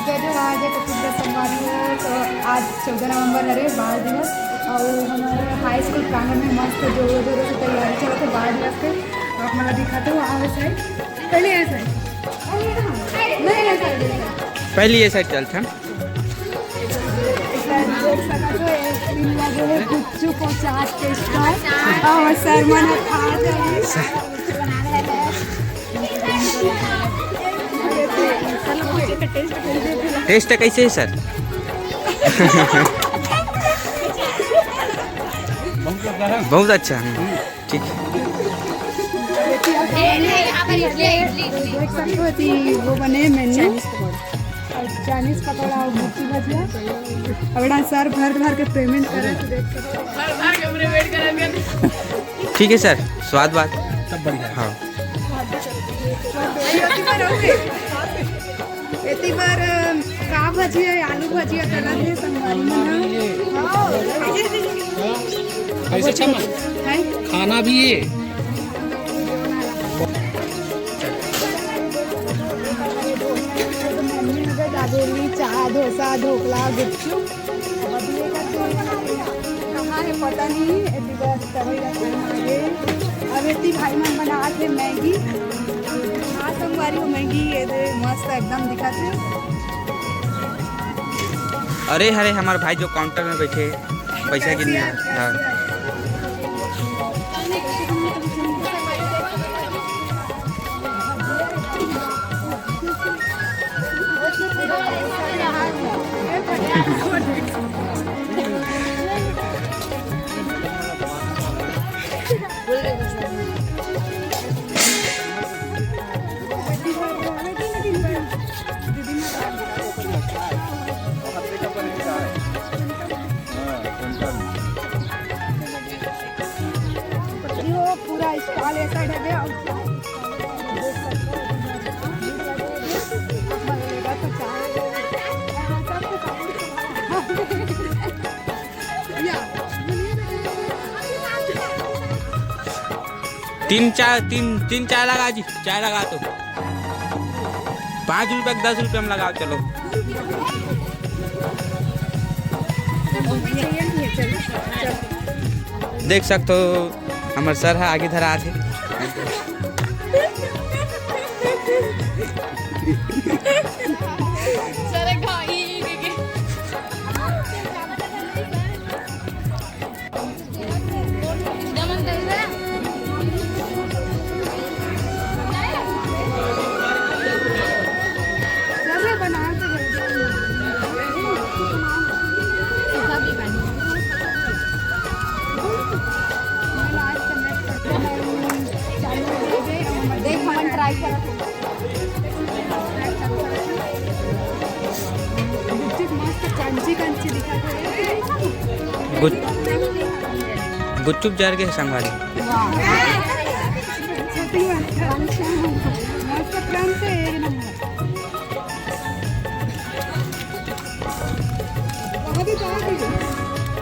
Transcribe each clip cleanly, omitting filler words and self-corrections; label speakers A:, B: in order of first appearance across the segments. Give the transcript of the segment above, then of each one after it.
A: जो जो आज है कुछ संगवारी है तो आज 14 नवंबर है बाल दिवस और हमारे हाई स्कूल प्रांगण में मस्त जो जोरों से तैयारी चल रही बाल दिवस के तो आप मतलब दिखाते हो आगे साइड पहले ये साइड नहीं ये साइड
B: पहले ये साइड चलते हैं
A: जो है गुच्चू को चाट के स्टॉल और सरमन खा
B: टेस्ट कैसे है सर? बहुत अच्छा है, ठीक
A: है। वो बने मेन्यू चाइनीज पकौड़ा और मिर्ची भजिया और सर भर भर के पेमेंट करे
B: ठीक है सर। स्वाद बात सब बढ़िया। हाँ
A: इतनी बार का भजिया आलू भजिया तला थे संगवारी में
C: कैसे अच्छा
A: है
C: खाना भी है।
A: दाबेली चाय डोसा ढोकला गुपचुप कहाँ है पता नहीं। इतनी बार तभी आगे अब इतनी भाई मन बना थे मैगी हाँ संगवारी हो मैगी ये मस्त एकदम दिखाते।
B: अरे हरे हमारे भाई जो काउंटर में बैठे पैसा गिनने। हाँ
A: पूरा स्टॉल ऐसा है
B: तीन चाय लगा जी। चाय लगा तो 5 रुपये 10 रुपये हम लगाओ चलो। देख सकते हो हमारे सर है आगे धरा थे।
A: ट्राई कर
B: गुच्चुप जार के संभाली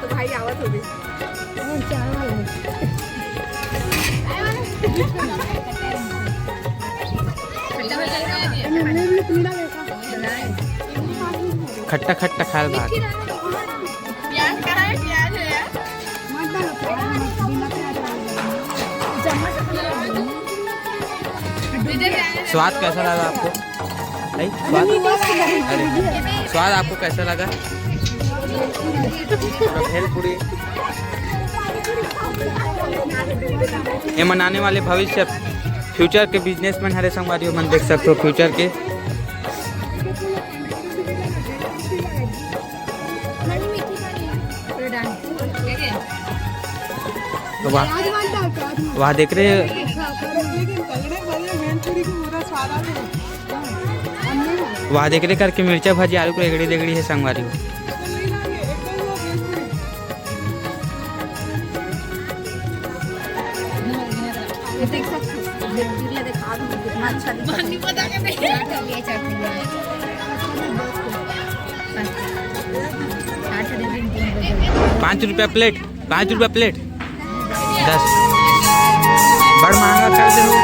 A: तो भाई आवत होगी
B: खट्टा खट्टा खाल बात। स्वाद कैसा लगा आपको? अरे स्वाद आपको कैसा लगा? भेलपुरी ये मनाने वाले भविष्य फ्यूचर के बिजनेसमैन हरे संगवारी मन देख सकते हो फ्यूचर के। तो वहाँ देख रहे वहाँ देख रहे करके मिर्चा भाजी आलू को एगड़ी देगड़ी है संगवारी हो। ₹5 प्लेट 10 बड़ महंगा कर दे।